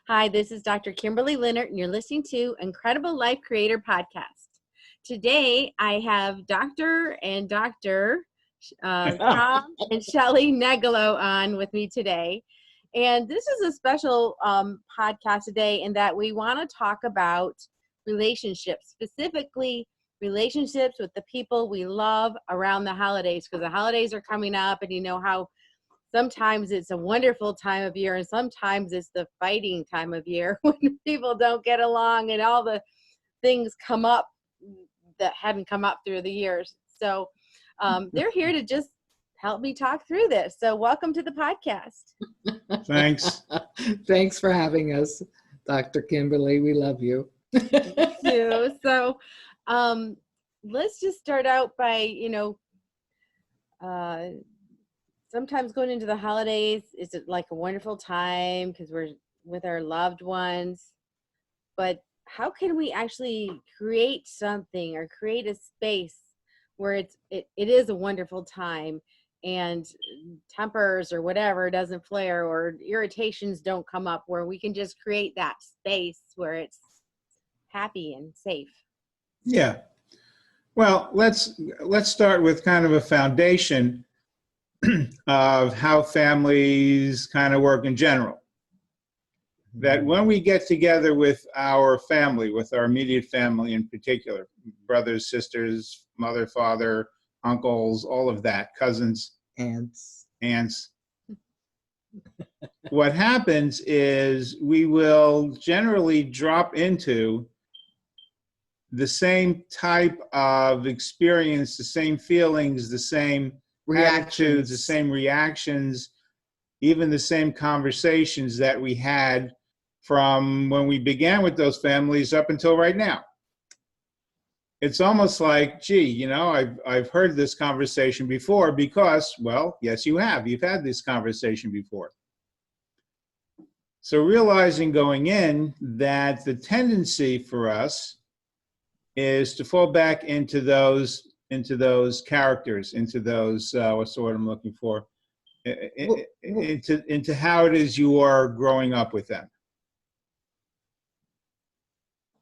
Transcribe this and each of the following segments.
Hi, this is Dr. Kimberley Linert, and you're listening to Incredible Life Creator Podcast. Today, I have Dr. Tom and Shelley Negelow on with me today. And this is a special podcast today in that we want to talk about relationships, specifically relationships with the people we love around the holidays, because the holidays are coming up, and you know how sometimes it's a wonderful time of year and sometimes it's the fighting time of year when people don't get along and all the things come up that hadn't come up through the years. So they're here to just help me talk through this. So welcome to the podcast. Thanks. Thanks for having us, Dr. Kimberley. We love you. Me too. So let's just start out by, sometimes going into the holidays is like a wonderful time because we're with our loved ones. But how can we actually create something or create a space where it is a wonderful time and tempers or whatever doesn't flare or irritations don't come up, where we can just create that space where it's happy and safe? Yeah. Well, let's start with kind of a foundation of how families kind of work in general. That when we get together with our family, with our immediate family in particular, brothers, sisters, mother, father, uncles, all of that, cousins, Aunts. What happens is we will generally drop into the same type of experience, the same feelings, the same attitudes, the same reactions, even the same conversations that we had from when we began with those families up until right now. It's almost like, gee, I've heard this conversation before because, well, yes, you have. You've had this conversation before. So realizing going in that the tendency for us is to fall back into those characters, into those, what's the word I'm looking for? Into how it is you are growing up with them.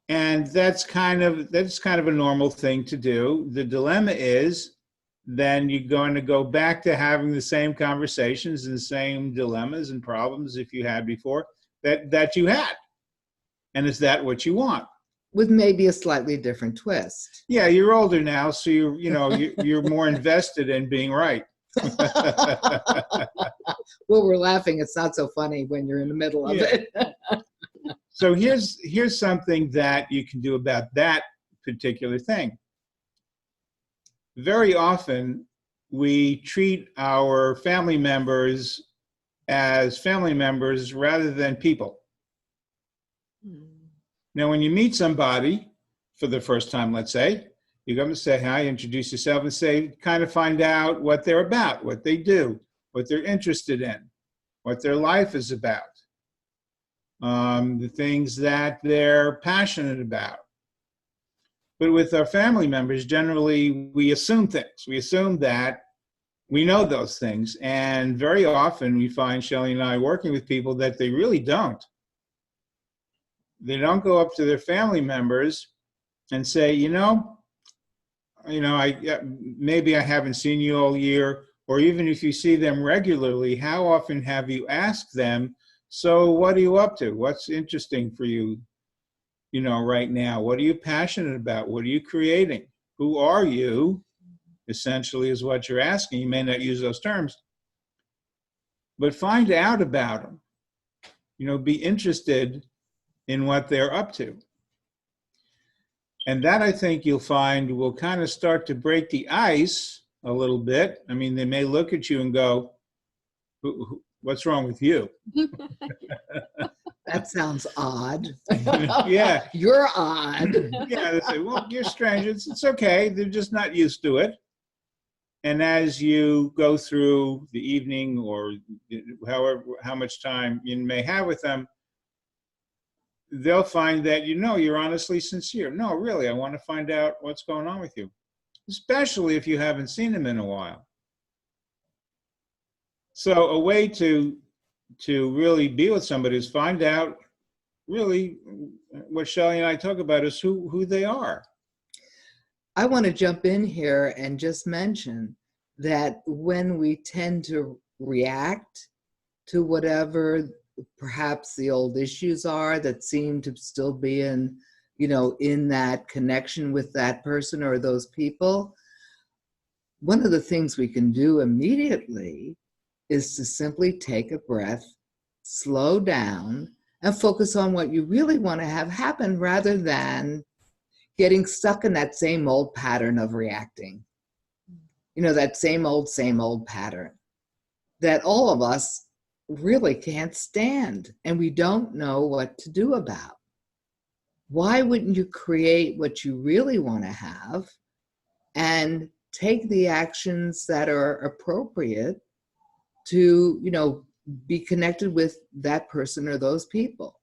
And that's kind of a normal thing to do. The dilemma is then you're going to go back to having the same conversations and the same dilemmas and problems if you had before that you had. And is that what you want? With maybe a slightly different twist. Yeah, you're older now, so you're more invested in being right. Well, we're laughing. It's not so funny when you're in the middle of it. So here's something that you can do about that particular thing. Very often, we treat our family members as family members rather than people. Now, when you meet somebody for the first time, let's say, you come to say hi, introduce yourself, and kind of find out what they're about, what they do, what they're interested in, what their life is about, the things that they're passionate about. But with our family members, generally, we assume things. We assume that we know those things. And very often we find, Shelley and I, working with people that they really don't. They don't go up to their family members and say, maybe I haven't seen you all year, or even if you see them regularly, how often have you asked them, so what are you up to? What's interesting for you, right now? What are you passionate about? What are you creating? Who are you? Essentially is what you're asking. You may not use those terms, but find out about them. Be interested in what they're up to. And that, I think, you'll find will kind of start to break the ice a little bit. I mean, they may look at you and go, what's wrong with you? That sounds odd. Yeah. You're odd. Yeah, they say, well, you're strange. It's okay. They're just not used to it. And as you go through the evening or how much time you may have with them, they'll find that you're honestly sincere. No, really, I want to find out what's going on with you, especially if you haven't seen them in a while. So a way to really be with somebody is find out really what Shelley and I talk about is who they are. I want to jump in here and just mention that when we tend to react to whatever perhaps the old issues are that seem to still be in, in that connection with that person or those people, one of the things we can do immediately is to simply take a breath, slow down, and focus on what you really want to have happen rather than getting stuck in that same old pattern of reacting. That same old pattern that all of us really can't stand and we don't know what to do about. Why wouldn't you create what you really want to have and take the actions that are appropriate to, be connected with that person or those people?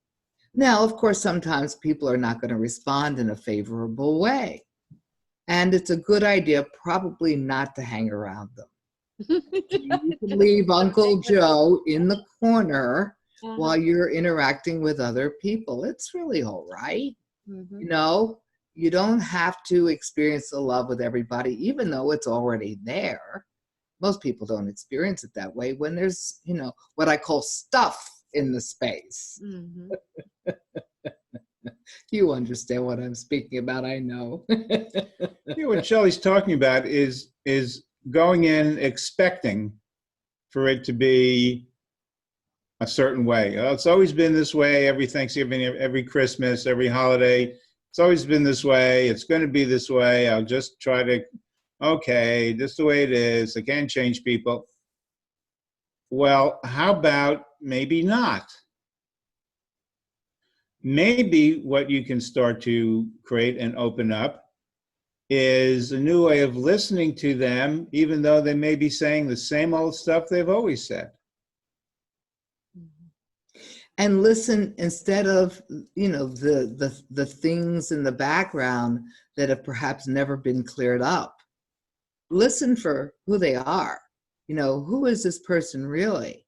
Now, of course, sometimes people are not going to respond in a favorable way. And it's a good idea probably not to hang around them. You can leave Uncle Joe in the corner while you're interacting with other people. It's really all right. You don't have to experience the love with everybody, even though it's already there. Most people don't experience it that way when there's, what I call stuff in the space. You understand what I'm speaking about, I know. What Shelley's talking about is going in expecting for it to be a certain way. It's always been this way every Thanksgiving, every Christmas, every holiday. It's always been this way. It's going to be this way. I'll just try to, okay, this is the way it is. I can't change people. Well, how about maybe not? Maybe what you can start to create and open up is a new way of listening to them, even though they may be saying the same old stuff they've always said. And listen instead of, the things in the background that have perhaps never been cleared up. Listen for who they are. Who is this person really?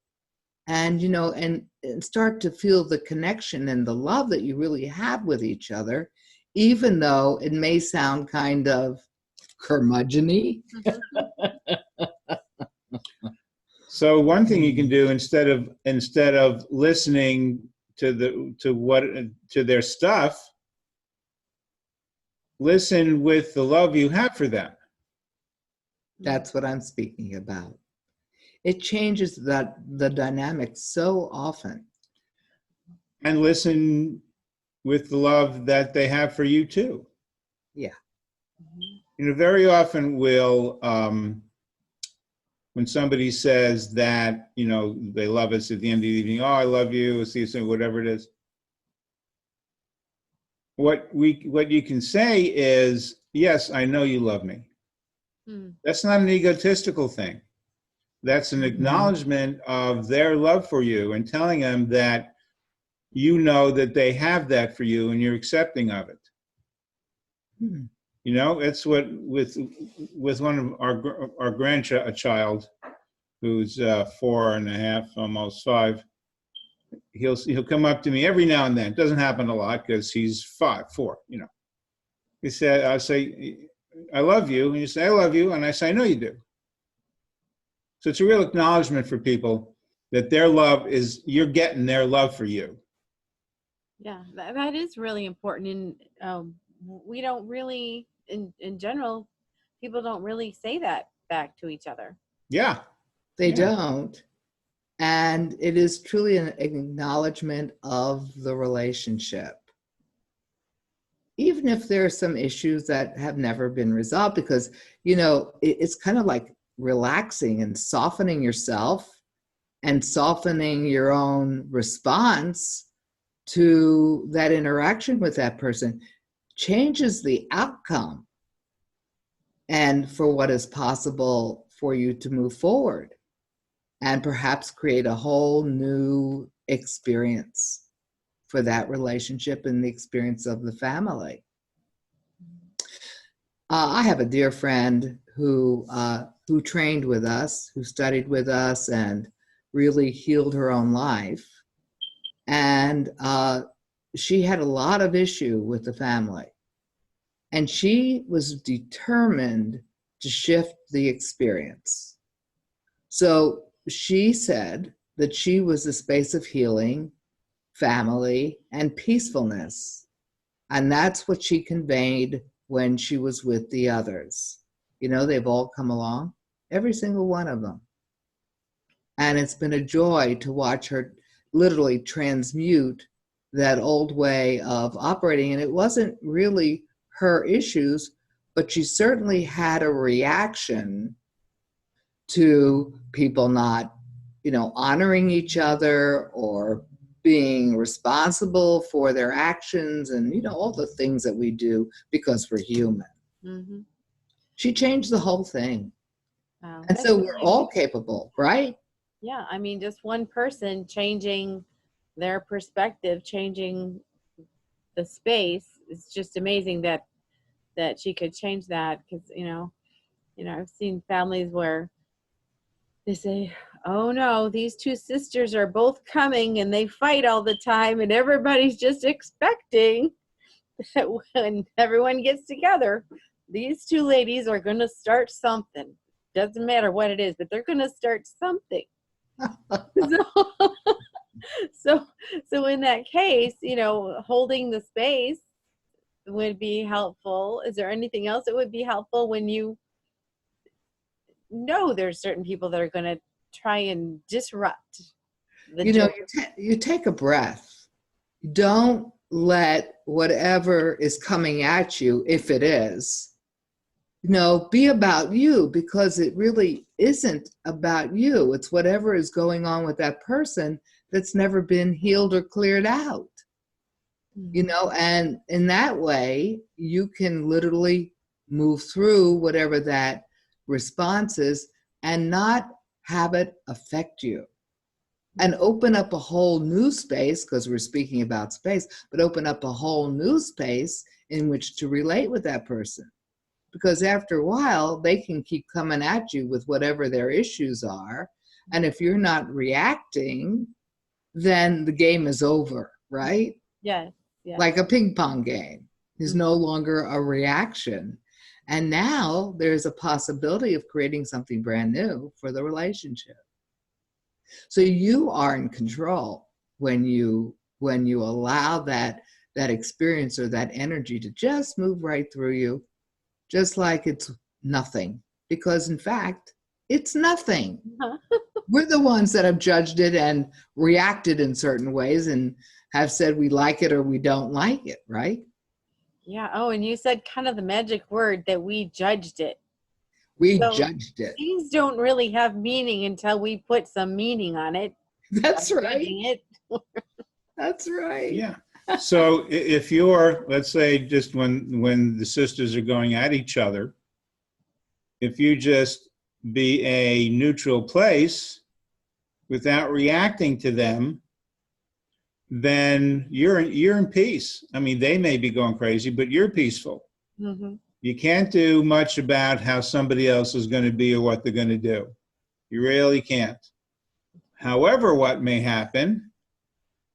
And, and start to feel the connection and the love that you really have with each other, even though it may sound kind of curmudgeon-y. So one thing you can do instead of listening to their stuff, listen with the love you have for them. That's what I'm speaking about. It changes the dynamic so often. And listen with the love that they have for you too. Yeah. Very often when somebody says that, they love us at the end of the evening, oh, I love you, see you soon, whatever it is. What you can say is, yes, I know you love me. That's not an egotistical thing. That's an acknowledgement of their love for you and telling them that you know that they have that for you and you're accepting of it. It's what with one of our grandchild who's 4.5, almost 5. He'll come up to me every now and then. It doesn't happen a lot because he's 4. He said, I say, I love you, and you say, I love you, and I say, I know you do. So it's a real acknowledgement for people that their love is, you're getting their love for you. Yeah, that is really important. And we don't really, in general, people don't really say that back to each other. Yeah. They don't. And it is truly an acknowledgement of the relationship. Even if there are some issues that have never been resolved, because, it's kind of like relaxing and softening yourself and softening your own response to that interaction with that person changes the outcome and for what is possible for you to move forward and perhaps create a whole new experience for that relationship and the experience of the family. I have a dear friend who trained with us, who studied with us and really healed her own life. And she had a lot of issue with the family. And she was determined to shift the experience. So she said that she was a space of healing, family, and peacefulness. And that's what she conveyed when she was with the others. You know, they've all come along, every single one of them. And it's been a joy to watch her literally transmute that old way of operating. And it wasn't really her issues, but she certainly had a reaction to people not, honoring each other or being responsible for their actions and, all the things that we do because we're human. Mm-hmm. She changed the whole thing. Wow. And so we're all capable, right? Yeah, I mean, just one person changing their perspective, changing the space. It's just amazing that she could change that, because I've seen families where they say, oh no, these two sisters are both coming and they fight all the time, and everybody's just expecting that when everyone gets together, these two ladies are going to start something. Doesn't matter what it is, but they're going to start something. So in that case, holding the space would be helpful. Is there anything else that would be helpful when you know there's certain people that are going to try and disrupt the you take a breath. Don't let whatever is coming at you, if it is, be about you, because it really isn't about you. It's whatever is going on with that person that's never been healed or cleared out. And in that way, you can literally move through whatever that response is and not have it affect you, and open up a whole new space, because we're speaking about space, but open up a whole new space in which to relate with that person. Because after a while, they can keep coming at you with whatever their issues are. And if you're not reacting, then the game is over, right? Yes. Yes. Like a ping pong game. There's no longer a reaction. And now there's a possibility of creating something brand new for the relationship. So you are in control when you allow that experience or that energy to just move right through you, just like it's nothing. Because in fact, it's nothing. We're the ones that have judged it and reacted in certain ways and have said we like it or we don't like it, right? Yeah. Oh, and you said kind of the magic word, that we judged it. We judged it. Things don't really have meaning until we put some meaning on it. That's right. It. That's right. Yeah. So if you're, let's say, just when the sisters are going at each other, if you just be a neutral place without reacting to them, then you're in peace. I mean, they may be going crazy, but you're peaceful. Mm-hmm. You can't do much about how somebody else is going to be or what they're going to do. You really can't. However, what may happen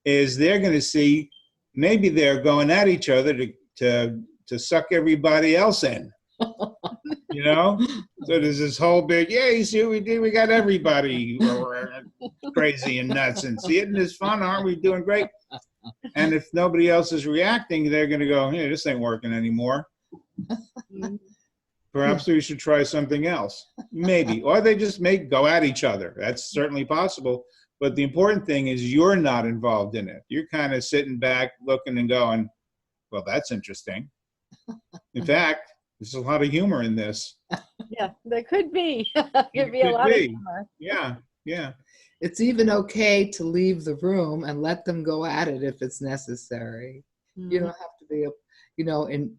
is they're going to see, maybe they're going at each other to suck everybody else in. So there's this whole big, yeah, you see what we did? We got everybody crazy and nuts, and see, isn't this fun? Aren't we doing great? And if nobody else is reacting, they're going to go, hey, this ain't working anymore. Perhaps we should try something else. Maybe. Or they just may go at each other. That's certainly possible. But the important thing is you're not involved in it. You're kind of sitting back, looking and going, well, that's interesting. In fact, there's a lot of humor in this. Yeah, there could be. Could be a lot of humor. Yeah, yeah. It's even okay to leave the room and let them go at it if it's necessary. Mm-hmm. You don't have to be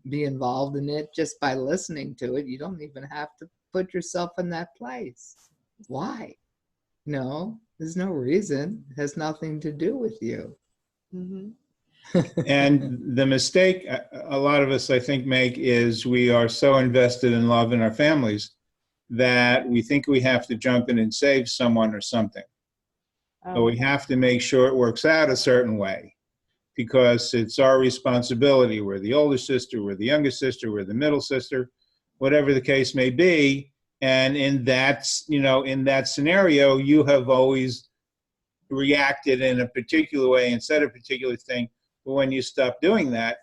be involved in it just by listening to it. You don't even have to put yourself in that place. Why? No, there's no reason. It has nothing to do with you. Mm-hmm. And the mistake a lot of us, I think, make is we are so invested in love in our families that we think we have to jump in and save someone or something. So we have to make sure it works out a certain way. because it's our responsibility. We're the older sister, we're the younger sister, we're the middle sister, whatever the case may be. And in that, in that scenario, you have always reacted in a particular way and said a particular thing. But when you stop doing that,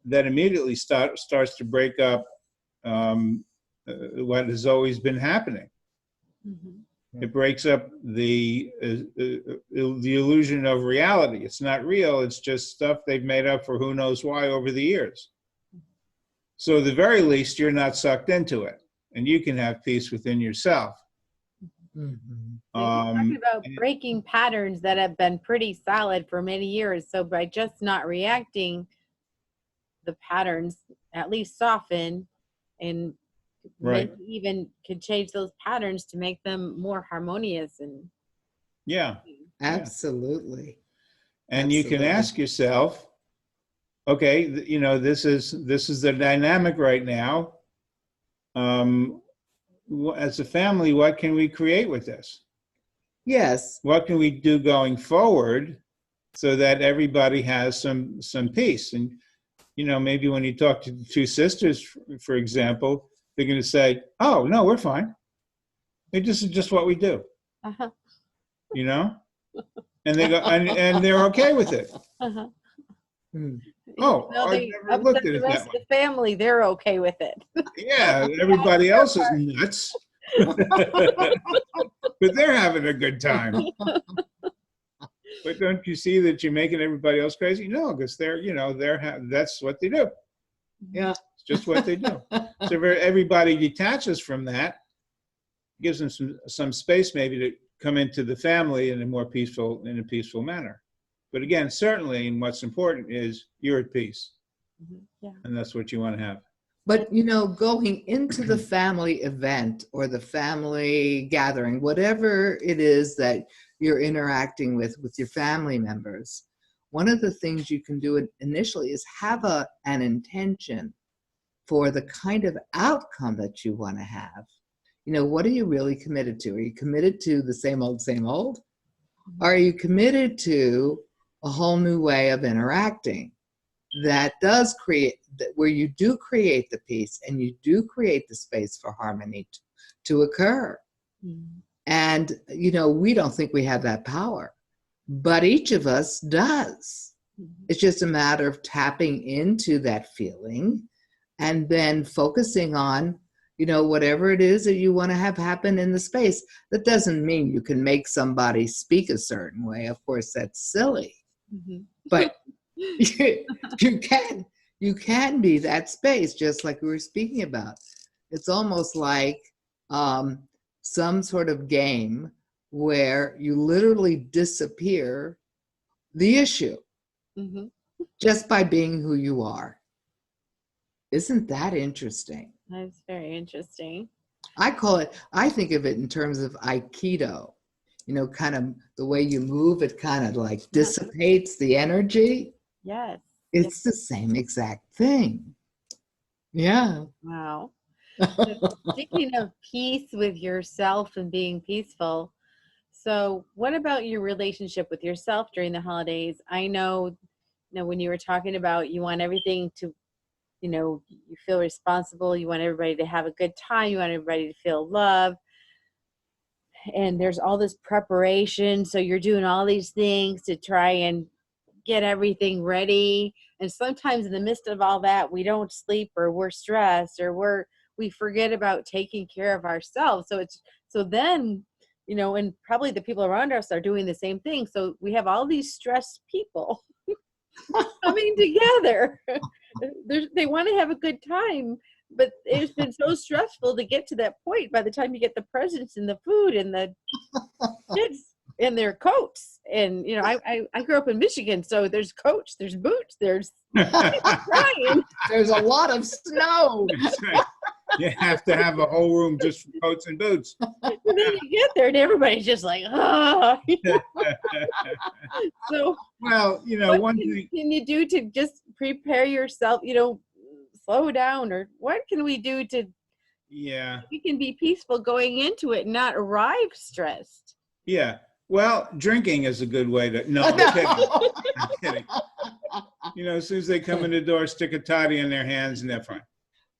that immediately starts to break up what has always been happening. Mm-hmm. It breaks up the illusion of reality. It's not real. It's just stuff they've made up for who knows why over the years. So at the very least, you're not sucked into it, and you can have peace within yourself. Mm-hmm. You're talking about breaking patterns that have been pretty solid for many years. So by just not reacting, the patterns at least soften, and right. maybe even could change those patterns to make them more harmonious. And yeah, absolutely. And absolutely. You can ask yourself, okay, this is the dynamic right now. As a family, what can we create with this? Yes. What can we do going forward so that everybody has some peace? And maybe when you talk to the two sisters, for example, they're going to say, "Oh no, we're fine. This is just what we do." Uh-huh. And they go, and they're okay with it. Uh-huh. Oh, I never looked at it that way. The family, they're okay with it. Yeah, everybody else is nuts, but they're having a good time. But don't you see that you're making everybody else crazy? No, because that's what they do. Yeah, it's just what they do. So everybody detaches from that, gives them some space maybe to come into the family in a peaceful manner. But again, certainly, and what's important is you're at peace. Mm-hmm. Yeah. And that's what you want to have. But, going into the family event or the family gathering, whatever it is that you're interacting with your family members, one of the things you can do initially is have an intention for the kind of outcome that you want to have. What are you really committed to? Are you committed to the same old, same old? Are you committed to a whole new way of interacting that does create, where you do create the peace and you do create the space for harmony to occur? Mm-hmm. And, we don't think we have that power, but each of us does. Mm-hmm. It's just a matter of tapping into that feeling and then focusing on, whatever it is that you want to have happen in the space. That doesn't mean you can make somebody speak a certain way. Of course, that's silly. Mm-hmm. But you can be that space, just like we were speaking about. It's almost like some sort of game where you literally disappear the issue mm-hmm. just by being who you are. Isn't that interesting? That's very interesting. I think of it in terms of Aikido. Kind of the way you move, it kind of like dissipates the energy. Yes. It's the same exact thing. Yeah. Wow. So speaking of peace with yourself and being peaceful, so what about your relationship with yourself during the holidays? I know, when you were talking about you want everything to, you feel responsible, you want everybody to have a good time, you want everybody to feel love. And there's all this preparation, so you're doing all these things to try and get everything ready. And sometimes in the midst of all that, we don't sleep, or we're stressed, or we forget about taking care of ourselves. So then, and probably the people around us are doing the same thing. So we have all these stressed people coming together. They want to have a good time, but it's been so stressful to get to that point by the time you get the presents and the food and the kids in their coats. And, I grew up in Michigan, so there's coats, there's boots, there's crying. There's a lot of snow. You have to have a whole room just for coats and boots. And then you get there and everybody's just like, oh. So, well, what can you do to just prepare yourself, slow down, or what can we do to, we can be peaceful going into it and not arrive stressed? Yeah. Well, drinking is a good way to, no, I'm kidding. I'm kidding. You know, as soon as they come in the door, stick a toddy in their hands and they're fine.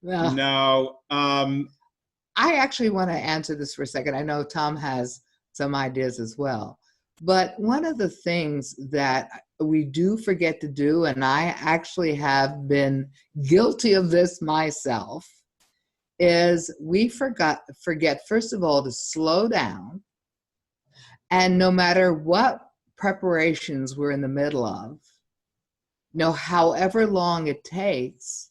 Well, No, I actually want to answer this for a second. I know Tom has some ideas as well. But one of the things that we do forget to do, and I actually have been guilty of this myself, is we forget, first of all, to slow down. And no matter what preparations we're in the middle of, however long it takes,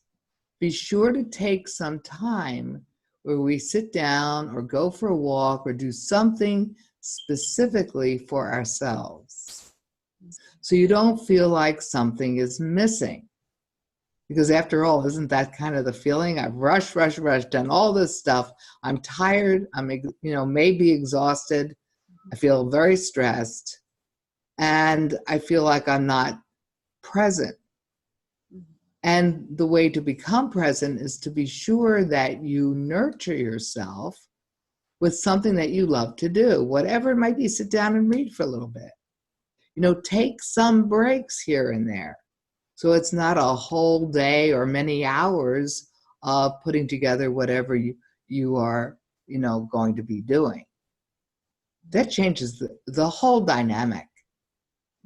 be sure to take some time where we sit down or go for a walk or do something specifically for ourselves. So you don't feel like something is missing. Because after all, isn't that kind of the feeling? I've rushed, done all this stuff. I'm tired. I'm, maybe exhausted. I feel very stressed. And I feel like I'm not present. And the way to become present is to be sure that you nurture yourself with something that you love to do, whatever it might be. Sit down and read for a little bit. Take some breaks here and there. So it's not a whole day or many hours of putting together whatever you are, going to be doing. That changes the whole dynamic.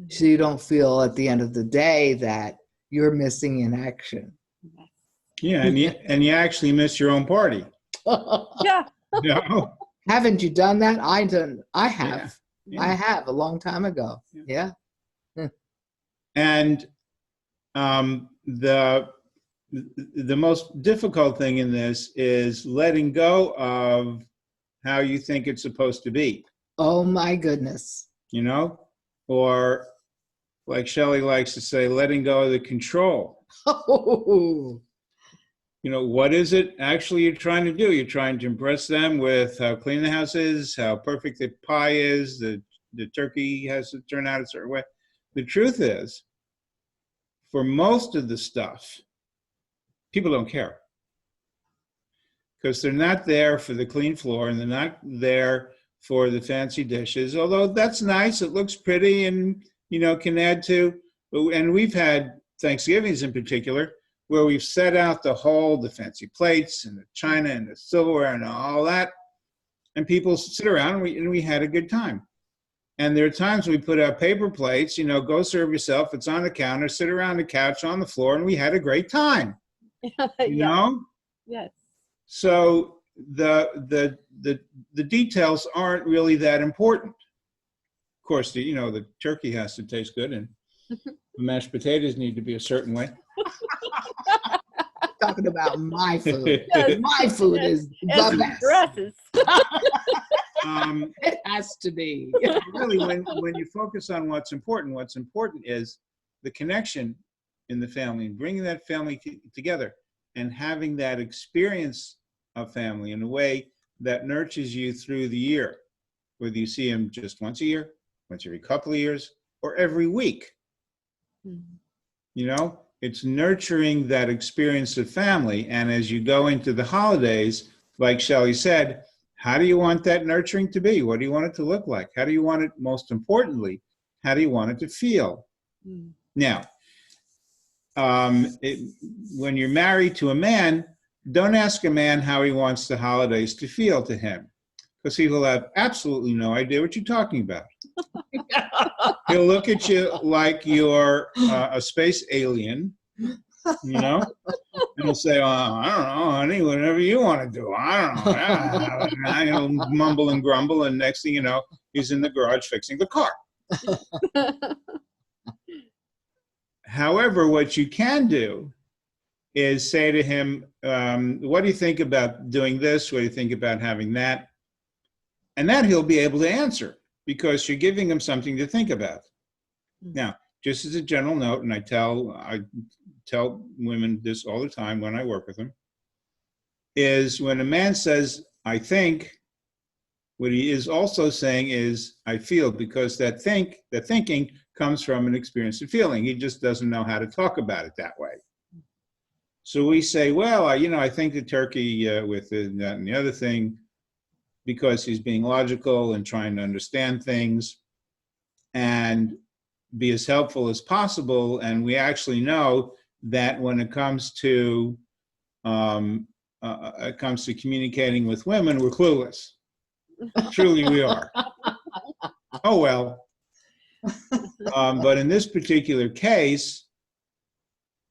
So you don't feel at the end of the day that you're missing in action. yeah, and you actually miss your own party. Yeah. No. Haven't you done that? I have. Yeah. I have a long time ago. Yeah. And the most difficult thing in this is letting go of how you think it's supposed to be. Oh my goodness. Or like Shelley likes to say, letting go of the control. Oh. What is it actually you're trying to do? You're trying to impress them with how clean the house is, how perfect the pie is, the turkey has to turn out a certain way. The truth is, for most of the stuff, people don't care. Because they're not there for the clean floor and they're not there for the fancy dishes, although that's nice, it looks pretty and, can add to. And we've had Thanksgivings in particular, where we've set out the fancy plates and the china and the silverware and all that, and people sit around and we had a good time. And there are times we put out paper plates, go serve yourself, it's on the counter, sit around the couch on the floor, and we had a great time. Yes. So the details aren't really that important. Of course, the turkey has to taste good, and the mashed potatoes need to be a certain way. Talking about my food. Yes. My food is the best. Dresses. It has to be. Really, when you focus on what's important is the connection in the family and bringing that family together and having that experience of family in a way that nurtures you through the year, whether you see them just once a year, once every couple of years, or every week. Mm-hmm. It's nurturing that experience of family. And as you go into the holidays, like Shelley said, how do you want that nurturing to be? What do you want it to look like? How do you want it, most importantly, how do you want it to feel? Mm. Now, when you're married to a man, don't ask a man how he wants the holidays to feel to him, because he will have absolutely no idea what you're talking about. He'll look at you like you're a space alien, and he'll say, "Oh, I don't know, honey, whatever you want to do. I don't know." And he'll mumble and grumble, and next thing you know, he's in the garage fixing the car. However, what you can do is say to him, what do you think about doing this? What do you think about having that? And that he'll be able to answer, because you're giving him something to think about. Now, just as a general note, and I tell women this all the time when I work with them, is when a man says, I think, what he is also saying is, I feel, because that thinking comes from an experience of feeling. He just doesn't know how to talk about it that way. So we say, well, I think the turkey with that and the other thing, because he's being logical and trying to understand things. And be as helpful as possible. And we actually know that when it comes to communicating with women, we're clueless. Truly, we are. Oh well. But in this particular case,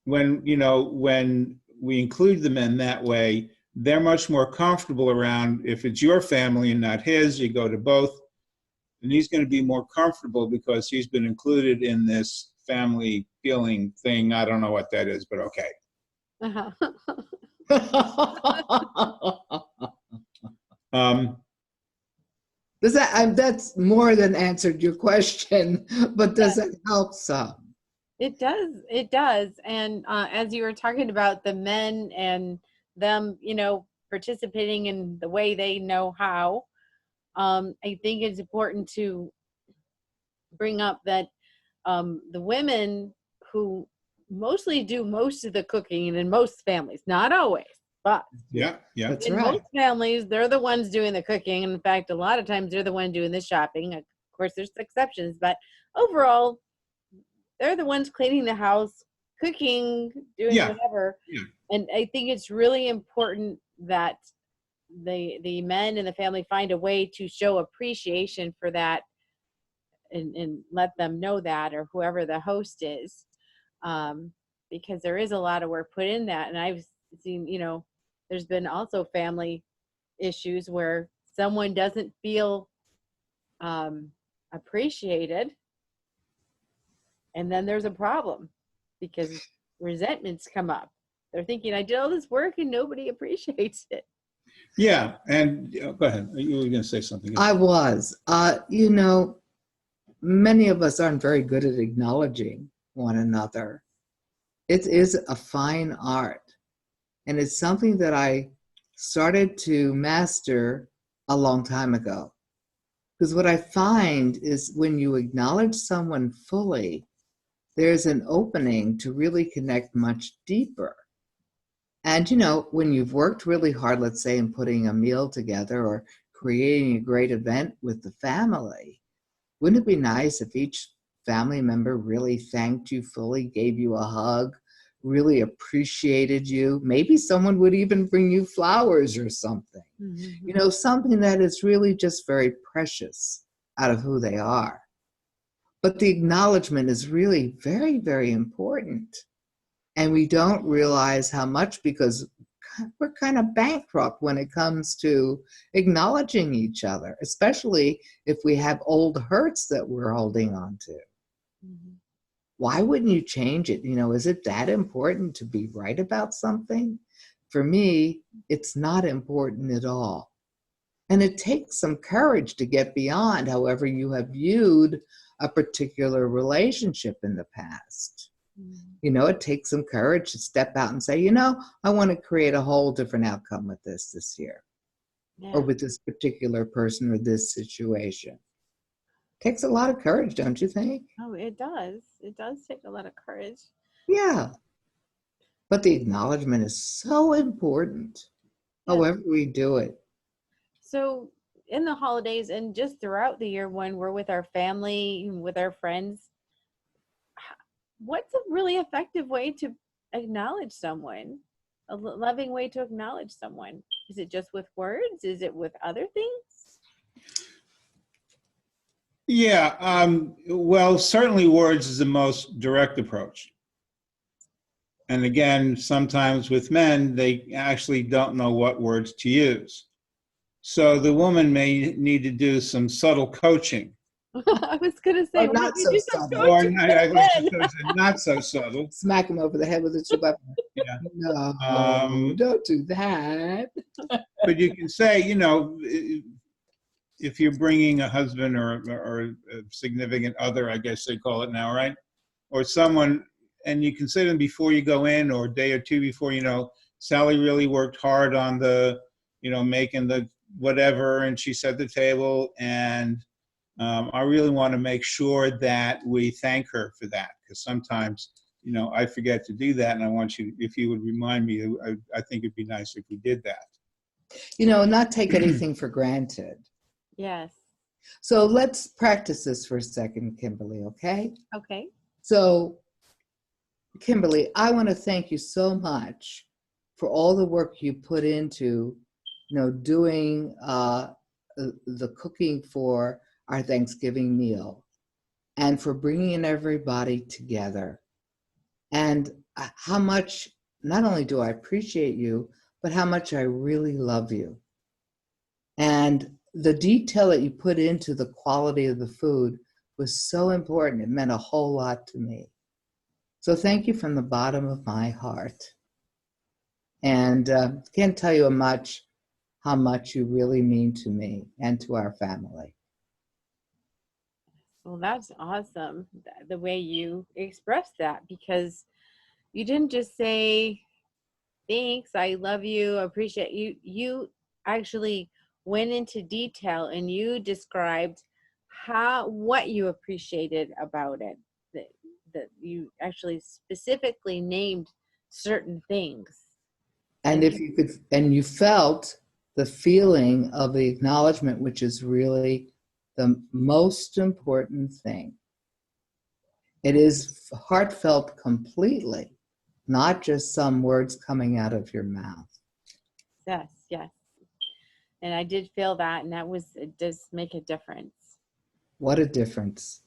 when we include the men that way, they're much more comfortable around. If it's your family and not his, you go to both, and he's going to be more comfortable because he's been included in this family feeling thing. I don't know what that is, but okay. Does that, that's more than answered your question, but does that help some? It does. It does. And as you were talking about the men and them, participating in the way they know how, I think it's important to bring up that the women who mostly do most of the cooking in most families, not always, but yeah, That's in right. most families, they're the ones doing the cooking. And in fact, a lot of times they're the one doing the shopping. Of course, there's exceptions, but overall, they're the ones cleaning the house, cooking, doing whatever. Yeah. And I think it's really important that the men in the family find a way to show appreciation for that and let them know that, or whoever the host is, because there is a lot of work put in that. And I've seen, there's been also family issues where someone doesn't feel appreciated, and then there's a problem because resentments come up. They're thinking, I did all this work and nobody appreciates it. Yeah, and go ahead. You were going to say something. I was. Many of us aren't very good at acknowledging one another. It is a fine art. And it's something that I started to master a long time ago. Because what I find is when you acknowledge someone fully, there's an opening to really connect much deeper. And, when you've worked really hard, let's say, in putting a meal together or creating a great event with the family, wouldn't it be nice if each family member really thanked you fully, gave you a hug, really appreciated you? Maybe someone would even bring you flowers or something. Mm-hmm. Something that is really just very precious out of who they are. But the acknowledgement is really very, very important. And we don't realize how much, because we're kind of bankrupt when it comes to acknowledging each other, especially if we have old hurts that we're holding on to. Mm-hmm. Why wouldn't you change it? Is it that important to be right about something? For me, it's not important at all. And it takes some courage to get beyond however you have viewed a particular relationship in the past. It takes some courage to step out and say, I want to create a whole different outcome with this year, or with this particular person or this situation. It takes a lot of courage, don't you think? Oh, it does. It does take a lot of courage. Yeah. But the acknowledgement is so important, however we do it. So in the holidays and just throughout the year when we're with our family, with our friends, what's a really effective way to acknowledge someone? A loving way to acknowledge someone? Is it just with words? Is it with other things? Yeah, well, certainly words is the most direct approach. And again, sometimes with men, they actually don't know what words to use. So the woman may need to do some subtle coaching. I was going to say, not so subtle. Or not so subtle. Smack him over the head with a chip. Yeah. No, don't do that. But you can say, if you're bringing a husband or a significant other, I guess they call it now, right? Or someone, and you can say to them before you go in, or a day or two before, Sally really worked hard on the, making the whatever, and she set the table, and I really want to make sure that we thank her for that, because sometimes, I forget to do that, and I want you, if you would remind me, I think it'd be nice if we did that. Not take anything for granted. Yes. So let's practice this for a second, Kimberly, okay? Okay. So, Kimberly, I want to thank you so much for all the work you put into, doing the cooking for our Thanksgiving meal, and for bringing everybody together. And how much, not only do I appreciate you, but how much I really love you. And the detail that you put into the quality of the food was so important. It meant a whole lot to me. So thank you from the bottom of my heart. And can't tell you how much you really mean to me and to our family. Well, that's awesome, the way you expressed that, because you didn't just say, thanks, I love you, appreciate you. You actually went into detail and you described what you appreciated about it. That you actually specifically named certain things. And if you could, and you felt the feeling of the acknowledgement, which is really the most important thing. It is heartfelt completely, not just some words coming out of your mouth. Yes, yes. And I did feel that, and it does make a difference. What a difference.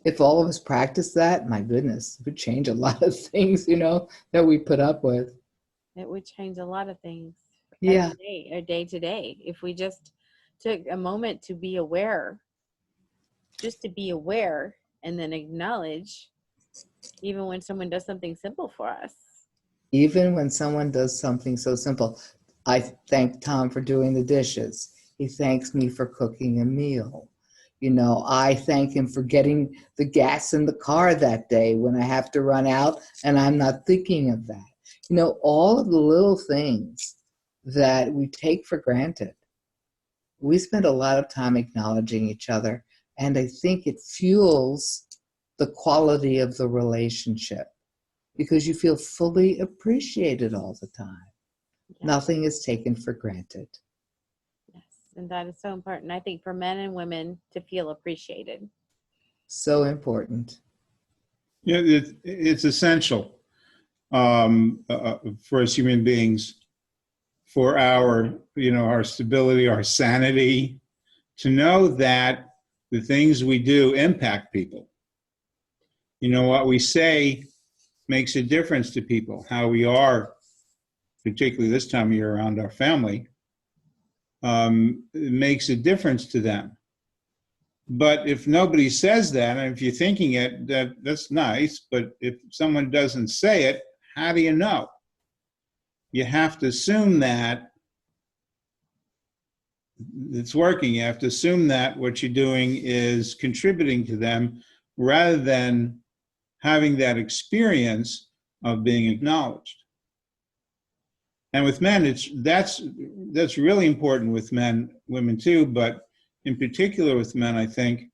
If all of us practice that, my goodness, it would change a lot of things, that we put up with. It would change a lot of things Yeah. every day, or day to day, if we just took a moment to be aware, just to be aware, and then acknowledge, even when someone does something simple for us. Even when someone does something so simple. I thank Tom for doing the dishes. He thanks me for cooking a meal. I thank him for getting the gas in the car that day when I have to run out and I'm not thinking of that. All of the little things that we take for granted. We spend a lot of time acknowledging each other, and I think it fuels the quality of the relationship because you feel fully appreciated all the time. Yes. Nothing is taken for granted. Yes, and that is so important, I think, for men and women to feel appreciated. So important. Yeah, it's essential for us human beings, for our stability, our sanity, to know that the things we do impact people. What we say makes a difference to people. How we are, particularly this time of year around our family, it makes a difference to them. But if nobody says that, and if you're thinking it, that's nice, but if someone doesn't say it, how do you know? You have to assume that it's working. You have to assume that what you're doing is contributing to them rather than having that experience of being acknowledged. And with men, that's really important with women too, but in particular with men, I think,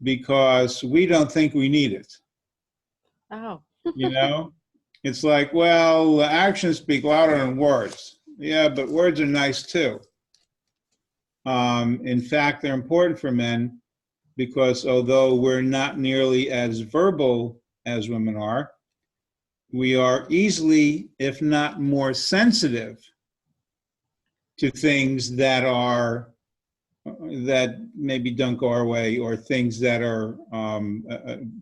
because we don't think we need it. Oh. It's like, well, actions speak louder than words. Yeah, but words are nice too. In fact, they're important for men because although we're not nearly as verbal as women are, we are easily, if not more sensitive to things that maybe don't go our way, or things that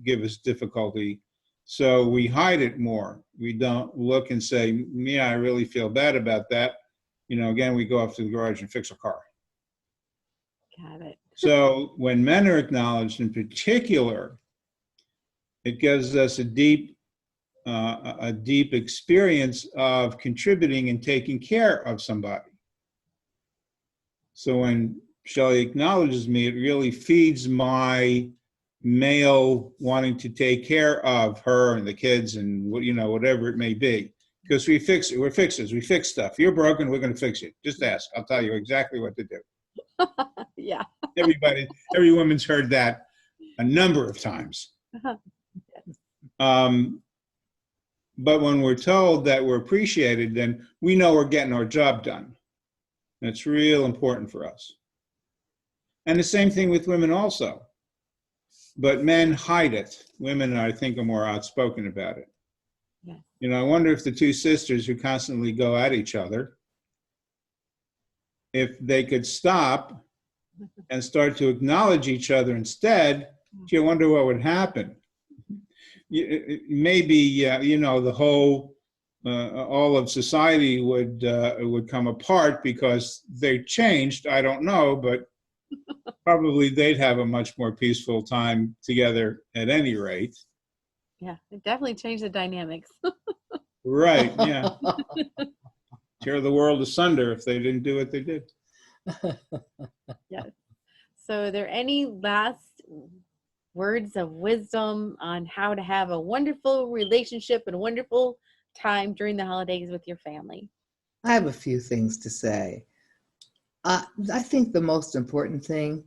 give us difficulty. So we hide it more. We don't look and say, yeah, I really feel bad about that. Again, we go off to the garage and fix a car. Got it. So when men are acknowledged in particular, it gives us a deep experience of contributing and taking care of somebody. So when Shelley acknowledges me, it really feeds my male wanting to take care of her and the kids and whatever it may be. Because we're fixers, we fix stuff. You're broken, we're going to fix it. Just ask. I'll tell you exactly what to do. Yeah. Every woman's heard that a number of times. But when we're told that we're appreciated, then we know we're getting our job done. That's real important for us. And the same thing with women also. But men hide it. Women, I think, are more outspoken about it. Yes. You know, I wonder if the two sisters who constantly go at each other, if they could stop and start to acknowledge each other instead, you wonder what would happen. Maybe, you know, the whole, all of society would come apart because they changed. I don't know, but probably they'd have a much more peaceful time together at any rate. Yeah, it definitely changed the dynamics. Right, yeah. Tear the world asunder if they didn't do what they did. Yes. So are there any last words of wisdom on how to have a wonderful relationship and a wonderful time during the holidays with your family? I have a few things to say. I think the most important thing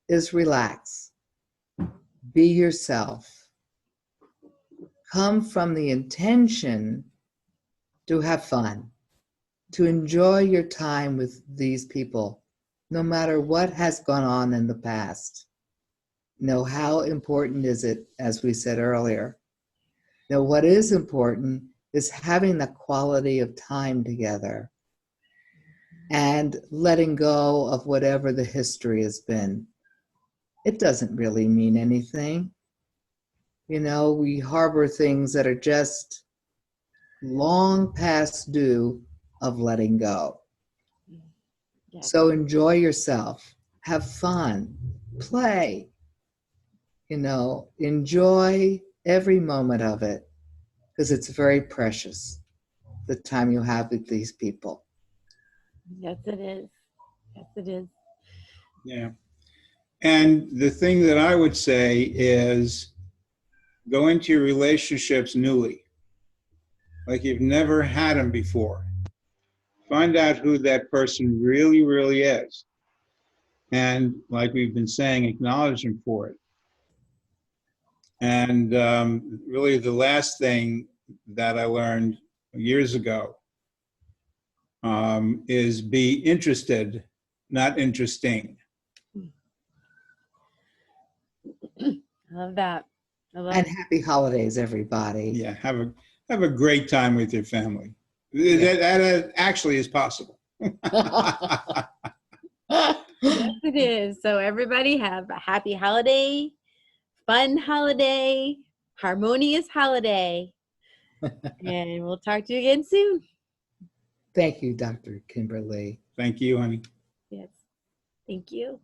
is relax. Be yourself. Come from the intention to have fun, to enjoy your time with these people, no matter what has gone on in the past. Know how important is it, as we said earlier. Now, what is important is having the quality of time together and letting go of whatever the history has been. It doesn't really mean anything. You know, we harbor things that are just long past due of letting go. Yes. So enjoy yourself, have fun, play, you know, enjoy every moment of it because it's very precious, the time you have with these people. Yes, it is. Yes, it is. Yeah. And the thing that I would say is go into your relationships newly, like you've never had them before. Find out who that person really, really is. And like we've been saying, acknowledge them for it. And really the last thing that I learned years ago is be interested, not interesting. I love that. I love And happy holidays, everybody. Yeah, have a great time with your family. Yeah. That actually is possible. Yes, it is. So everybody have a happy holiday, fun holiday, harmonious holiday. And we'll talk to you again soon. Thank you, Dr. Kimberly. Thank you, honey. Yes. Thank you.